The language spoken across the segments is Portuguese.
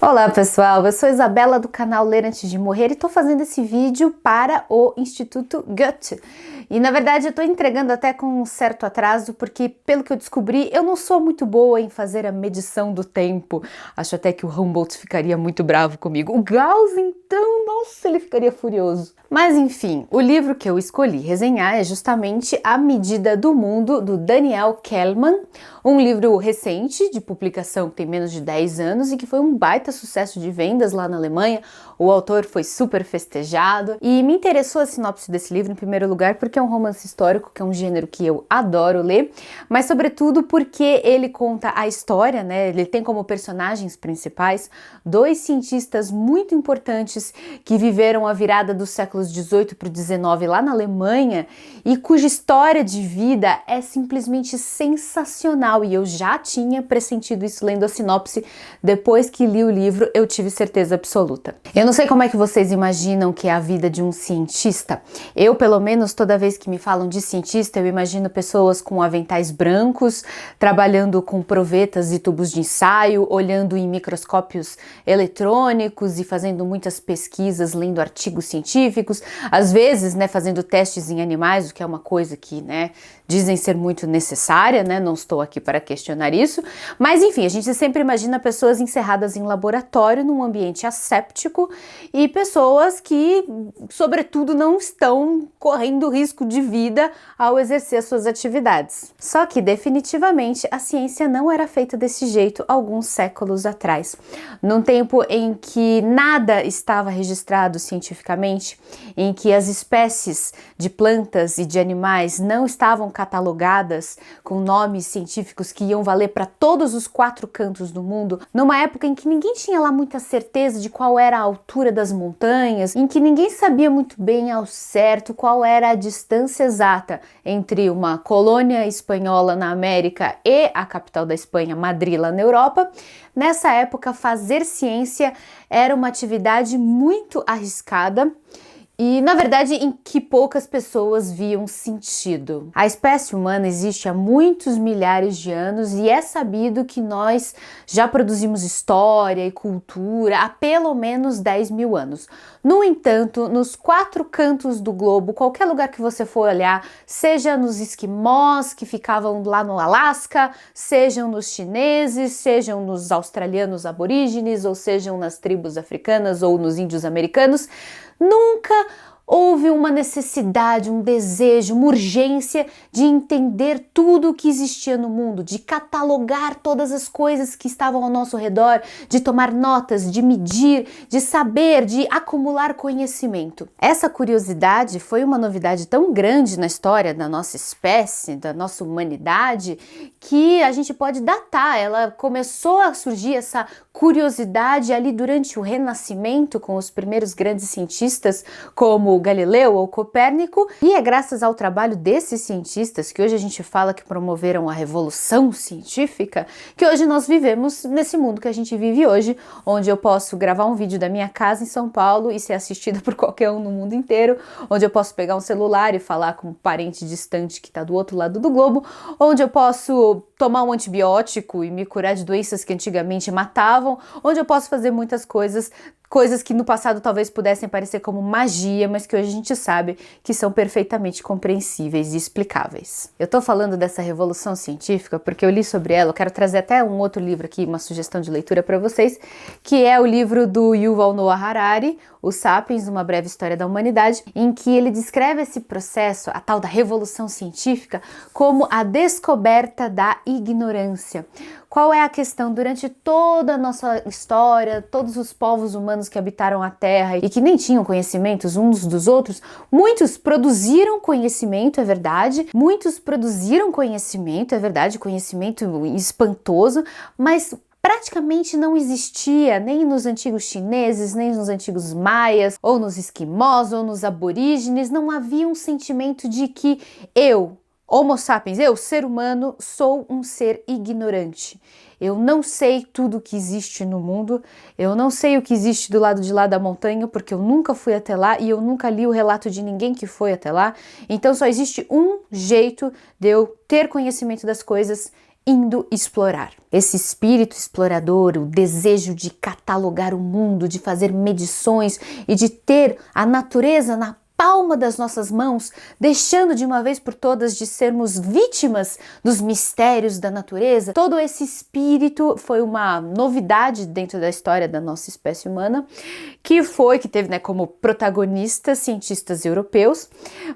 Olá pessoal, eu sou Isabela do canal Ler Antes de Morrer e estou fazendo esse vídeo para o Instituto Goethe. E na verdade eu estou entregando até com um certo atraso porque, pelo que eu descobri, eu não sou muito boa em fazer a medição do tempo. Acho até que o Humboldt ficaria muito bravo comigo. O Gauss então, nossa, ele ficaria furioso. Mas enfim, o livro que eu escolhi resenhar é justamente A Medida do Mundo, do Daniel Kehlmann, um livro recente, de publicação que tem menos de 10 anos e que foi um baita sucesso de vendas lá na Alemanha. O autor foi super festejado e me interessou a sinopse desse livro em primeiro lugar porque é um romance histórico, que é um gênero que eu adoro ler, mas sobretudo porque ele conta a história, né? Ele tem como personagens principais dois cientistas muito importantes que viveram a virada dos séculos 18 para o 19 lá na Alemanha e cuja história de vida é simplesmente sensacional, e eu já tinha pressentido isso lendo a sinopse. Depois que li o livro, eu tive certeza absoluta. Eu não sei como é que vocês imaginam que é a vida de um cientista. Eu, pelo menos, toda vez que me falam de cientista, eu imagino pessoas com aventais brancos, trabalhando com provetas e tubos de ensaio, olhando em microscópios eletrônicos e fazendo muitas pesquisas, lendo artigos científicos, às vezes, né, fazendo testes em animais, o que é uma coisa que, né, dizem ser muito necessária, né? Não estou aqui para questionar isso, mas enfim, a gente sempre imagina pessoas encerradas em laboratório, num ambiente asséptico, e pessoas que, sobretudo, não estão correndo risco de vida ao exercer suas atividades. Só que, definitivamente, a ciência não era feita desse jeito alguns séculos atrás. Num tempo em que nada estava registrado cientificamente, em que as espécies de plantas e de animais não estavam catalogadas com nomes científicos que iam valer para todos os 4 cantos do mundo, numa época em que ninguém tinha lá muita certeza de qual era a altura das montanhas, em que ninguém sabia muito bem ao certo qual era a distância exata entre uma colônia espanhola na América e a capital da Espanha, Madrid, lá na Europa. Nessa época, fazer ciência era uma atividade muito arriscada e, na verdade, em que poucas pessoas viam sentido. A espécie humana existe há muitos milhares de anos e é sabido que nós já produzimos história e cultura há pelo menos 10 mil anos. No entanto, nos 4 cantos do globo, qualquer lugar que você for olhar, seja nos esquimós que ficavam lá no Alasca, sejam nos chineses, sejam nos australianos aborígenes, ou sejam nas tribos africanas ou nos índios americanos, nunca houve uma necessidade, um desejo, uma urgência de entender tudo o que existia no mundo, de catalogar todas as coisas que estavam ao nosso redor, de tomar notas, de medir, de saber, de acumular conhecimento. Essa curiosidade foi uma novidade tão grande na história da nossa espécie, da nossa humanidade, que a gente pode datar. Ela começou a surgir, essa curiosidade, ali durante o Renascimento, com os primeiros grandes cientistas como Galileu ou Copérnico, e é graças ao trabalho desses cientistas, que hoje a gente fala que promoveram a revolução científica, que hoje nós vivemos nesse mundo que a gente vive hoje, onde eu posso gravar um vídeo da minha casa em São Paulo e ser assistida por qualquer um no mundo inteiro, onde eu posso pegar um celular e falar com um parente distante que está do outro lado do globo, onde eu posso tomar um antibiótico e me curar de doenças que antigamente matavam, onde eu posso fazer muitas coisas que no passado talvez pudessem parecer como magia, mas que hoje a gente sabe que são perfeitamente compreensíveis e explicáveis. Eu tô falando dessa revolução científica porque eu li sobre ela. Eu quero trazer até um outro livro aqui, uma sugestão de leitura para vocês, que é o livro do Yuval Noah Harari, O Sapiens, Uma Breve História da Humanidade, em que ele descreve esse processo, a tal da revolução científica, como a descoberta da ignorância. Qual é a questão? Durante toda a nossa história, todos os povos humanos que habitaram a Terra e que nem tinham conhecimentos uns dos outros, muitos produziram conhecimento, é verdade, conhecimento espantoso, mas praticamente não existia, nem nos antigos chineses, nem nos antigos maias, ou nos esquimós, ou nos aborígenes, não havia um sentimento de que eu, Homo sapiens, eu, ser humano, sou um ser ignorante. Eu não sei tudo o que existe no mundo, eu não sei o que existe do lado de lá da montanha, porque eu nunca fui até lá e eu nunca li o relato de ninguém que foi até lá. Então só existe um jeito de eu ter conhecimento das coisas: indo explorar. Esse espírito explorador, o desejo de catalogar o mundo, de fazer medições e de ter a natureza na palma das nossas mãos, deixando de uma vez por todas de sermos vítimas dos mistérios da natureza. Todo esse espírito foi uma novidade dentro da história da nossa espécie humana, que teve, né, como protagonistas cientistas europeus,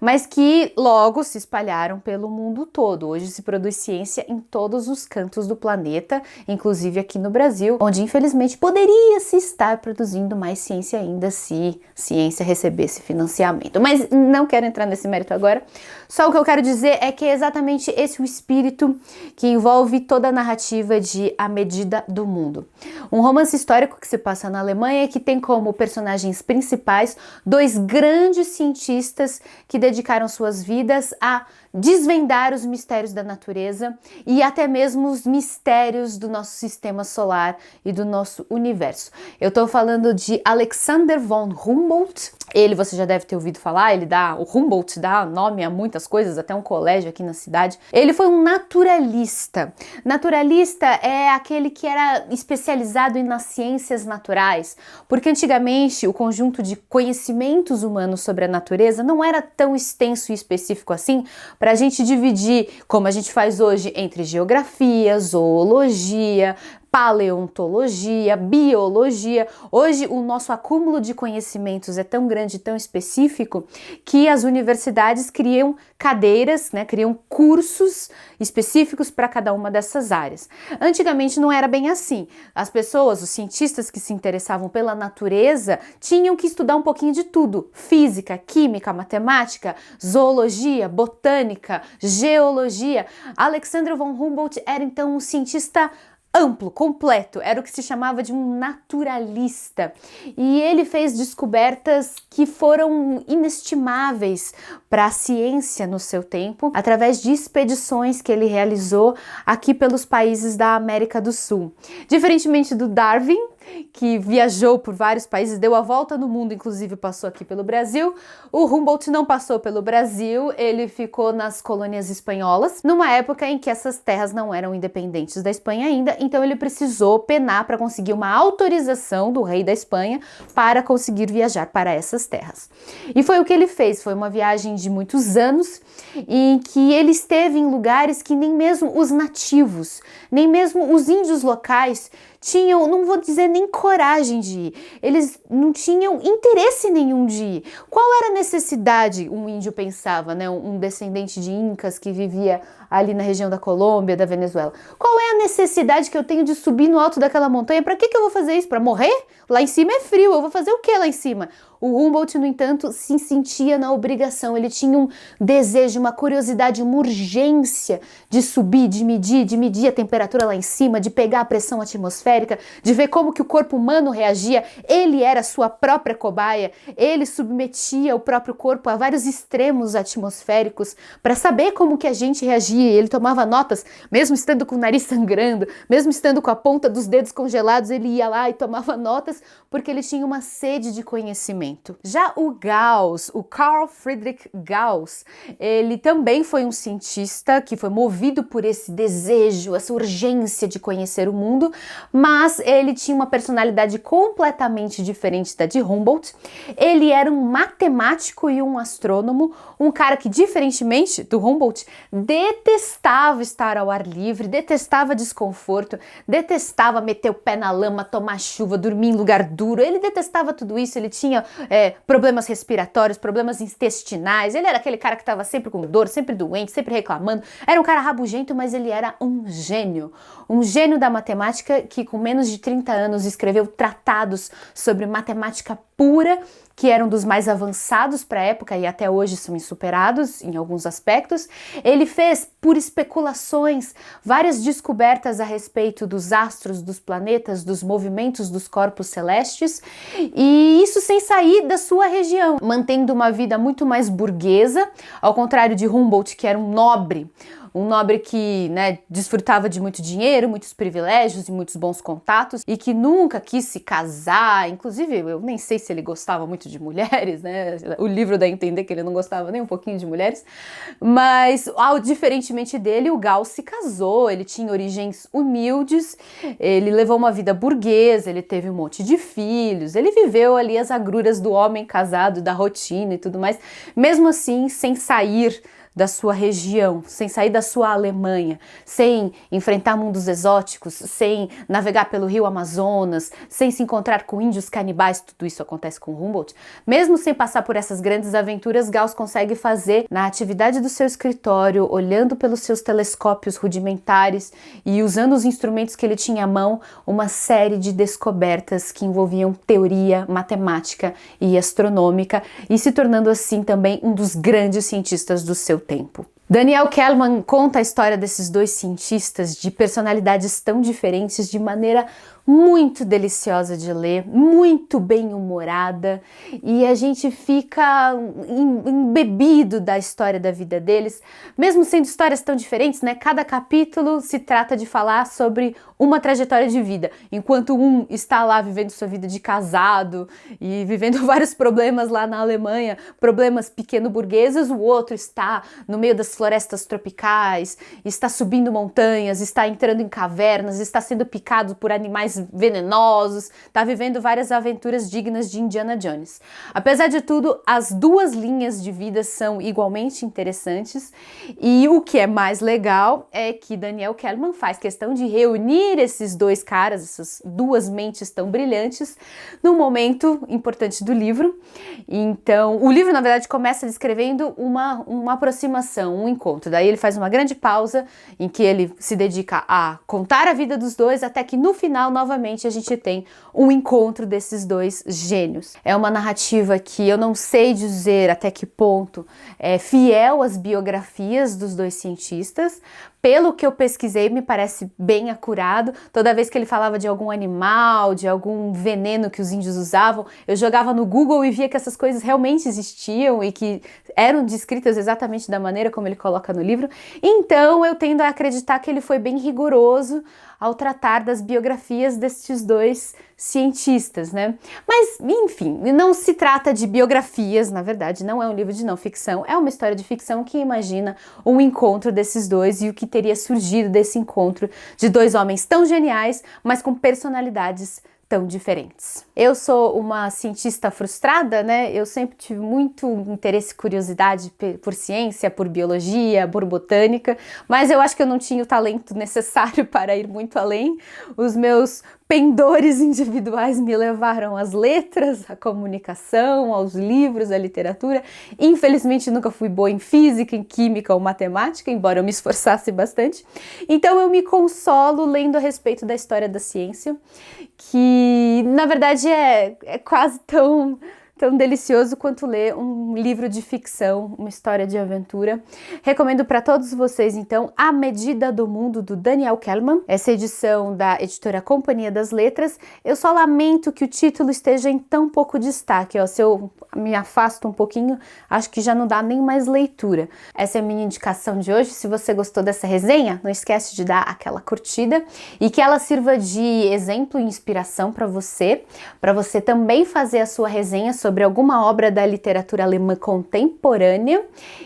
mas que logo se espalharam pelo mundo todo. Hoje se produz ciência em todos os cantos do planeta, inclusive aqui no Brasil, onde infelizmente poderia se estar produzindo mais ciência ainda se ciência recebesse financiamento. Mas não quero entrar nesse mérito agora. Só o que eu quero dizer é que é exatamente esse o espírito que envolve toda a narrativa de A Medida do Mundo. Um romance histórico que se passa na Alemanha, que tem como personagens principais dois grandes cientistas que dedicaram suas vidas a desvendar os mistérios da natureza e até mesmo os mistérios do nosso sistema solar e do nosso universo. Eu estou falando de Alexander von Humboldt. Ele, você já deve ter ouvido falar, o Humboldt dá nome a muitas coisas, até um colégio aqui na cidade. Ele foi um naturalista. Naturalista é aquele que era especializado nas ciências naturais, porque antigamente o conjunto de conhecimentos humanos sobre a natureza não era tão extenso e específico assim, para a gente dividir, como a gente faz hoje, entre geografia, zoologia, paleontologia, biologia. Hoje o nosso acúmulo de conhecimentos é tão grande, tão específico, que as universidades criam cadeiras, né, criam cursos específicos para cada uma dessas áreas. Antigamente não era bem assim. As pessoas, os cientistas que se interessavam pela natureza, tinham que estudar um pouquinho de tudo: física, química, matemática, zoologia, botânica, geologia. Alexander von Humboldt era então um cientista amplo, completo, era o que se chamava de um naturalista, e ele fez descobertas que foram inestimáveis para a ciência no seu tempo, através de expedições que ele realizou aqui pelos países da América do Sul. Diferentemente do Darwin, que viajou por vários países, deu a volta no mundo, inclusive passou aqui pelo Brasil, o Humboldt não passou pelo Brasil, ele ficou nas colônias espanholas, numa época em que essas terras não eram independentes da Espanha ainda, então ele precisou penar para conseguir uma autorização do rei da Espanha para conseguir viajar para essas terras. E foi o que ele fez, foi uma viagem de muitos anos, em que ele esteve em lugares que nem mesmo os nativos, nem mesmo os índios locais tinham, não vou dizer nem coragem de ir, eles não tinham interesse nenhum de ir. Qual era a necessidade, um índio pensava, né, um descendente de incas que vivia ali na região da Colômbia, da Venezuela? Qual é a necessidade que eu tenho de subir no alto daquela montanha? Para que eu vou fazer isso? Para morrer? Lá em cima é frio, eu vou fazer o que lá em cima? O Humboldt, no entanto, se sentia na obrigação, ele tinha um desejo, uma curiosidade, uma urgência de subir, de medir a temperatura lá em cima, de pegar a pressão atmosférica, de ver como que o corpo humano reagia. Ele era sua própria cobaia, ele submetia o próprio corpo a vários extremos atmosféricos para saber como que a gente reagia. Ele tomava notas, mesmo estando com o nariz sangrando, mesmo estando com a ponta dos dedos congelados, ele ia lá e tomava notas, porque ele tinha uma sede de conhecimento. Já o Gauss, o Carl Friedrich Gauss, ele também foi um cientista que foi movido por esse desejo, essa urgência de conhecer o mundo, mas ele tinha uma personalidade completamente diferente da de Humboldt. Ele era um matemático e um astrônomo, um cara que, diferentemente do Humboldt, detestava estar ao ar livre, detestava desconforto, detestava meter o pé na lama, tomar chuva, dormir em lugar duro. Ele detestava tudo isso, ele tinha problemas respiratórios, problemas intestinais. Ele era aquele cara que estava sempre com dor, sempre doente, sempre reclamando. Era um cara rabugento, mas ele era um gênio da matemática, que com menos de 30 anos escreveu tratados sobre matemática pura, que eram dos mais avançados para a época e até hoje são insuperados em alguns aspectos. Ele fez, por especulações, várias descobertas a respeito dos astros, dos planetas, dos movimentos dos corpos celestes, e isso sem sair da sua região, mantendo uma vida muito mais burguesa, ao contrário de Humboldt, que era um nobre, um nobre que, né, desfrutava de muito dinheiro, muitos privilégios e muitos bons contatos e que nunca quis se casar. Inclusive, eu nem sei se ele gostava muito de mulheres, né? O livro dá a entender que ele não gostava nem um pouquinho de mulheres, mas, diferentemente dele, o Gal se casou, ele tinha origens humildes, ele levou uma vida burguesa, ele teve um monte de filhos, ele viveu ali as agruras do homem casado, da rotina e tudo mais, mesmo assim, sem sair da sua região, sem sair da sua Alemanha, sem enfrentar mundos exóticos, sem navegar pelo rio Amazonas, sem se encontrar com índios canibais, tudo isso acontece com Humboldt. Mesmo sem passar por essas grandes aventuras, Gauss consegue fazer na atividade do seu escritório, olhando pelos seus telescópios rudimentares e usando os instrumentos que ele tinha à mão, uma série de descobertas que envolviam teoria, matemática e astronômica, e se tornando assim também um dos grandes cientistas do seu tempo. Daniel Kahneman conta a história desses dois cientistas de personalidades tão diferentes de maneira muito deliciosa de ler, muito bem-humorada, e a gente fica embebido da história da vida deles, mesmo sendo histórias tão diferentes, né? Cada capítulo se trata de falar sobre uma trajetória de vida, enquanto um está lá vivendo sua vida de casado e vivendo vários problemas lá na Alemanha, problemas pequeno-burgueses, o outro está no meio das florestas tropicais, está subindo montanhas, está entrando em cavernas, está sendo picado por animais venenosos, está vivendo várias aventuras dignas de Indiana Jones. Apesar de tudo, as duas linhas de vida são igualmente interessantes, e o que é mais legal é que Daniel Kahneman faz questão de reunir esses dois caras, essas duas mentes tão brilhantes, num momento importante do livro. Então, o livro, na verdade, começa descrevendo uma aproximação, um encontro. Daí ele faz uma grande pausa em que ele se dedica a contar a vida dos dois, até que no final, novamente, a gente tem um encontro desses dois gênios. É uma narrativa que eu não sei dizer até que ponto é fiel às biografias dos dois cientistas. Pelo que eu pesquisei, me parece bem acurado. Toda vez que ele falava de algum animal, de algum veneno que os índios usavam, eu jogava no Google e via que essas coisas realmente existiam e que eram descritas exatamente da maneira como ele coloca no livro. Então, eu tendo a acreditar que ele foi bem rigoroso ao tratar das biografias destes dois cientistas, né? Mas, enfim, não se trata de biografias, na verdade, não é um livro de não ficção, é uma história de ficção que imagina um encontro desses dois e o que teria surgido desse encontro de dois homens tão geniais, mas com personalidades tão diferentes. Eu sou uma cientista frustrada, né? Eu sempre tive muito interesse e curiosidade por ciência, por biologia, por botânica, mas eu acho que eu não tinha o talento necessário para ir muito além. Os meus pendores individuais me levaram às letras, à comunicação, aos livros, à literatura. Infelizmente, nunca fui boa em física, em química ou matemática, embora eu me esforçasse bastante. Então, eu me consolo lendo a respeito da história da ciência, que, na verdade, é quase tão delicioso quanto ler um livro de ficção, uma história de aventura. Recomendo para todos vocês, então, A Medida do Mundo, do Daniel Kahneman, essa edição da editora Companhia das Letras. Eu só lamento que o título esteja em tão pouco destaque, ó. Se eu me afasto um pouquinho, acho que já não dá nem mais leitura. Essa é a minha indicação de hoje. Se você gostou dessa resenha, não esquece de dar aquela curtida e que ela sirva de exemplo e inspiração para você também fazer a sua resenha sobre alguma obra da literatura alemã contemporânea,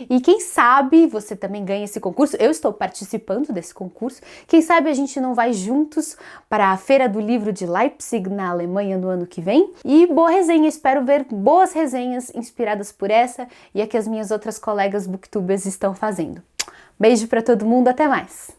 e quem sabe você também ganha esse concurso. Eu estou participando desse concurso, quem sabe a gente não vai juntos para a Feira do Livro de Leipzig, na Alemanha, no ano que vem. E boa resenha, espero ver boas resenhas inspiradas por essa e a que as minhas outras colegas booktubers estão fazendo. Beijo para todo mundo, até mais!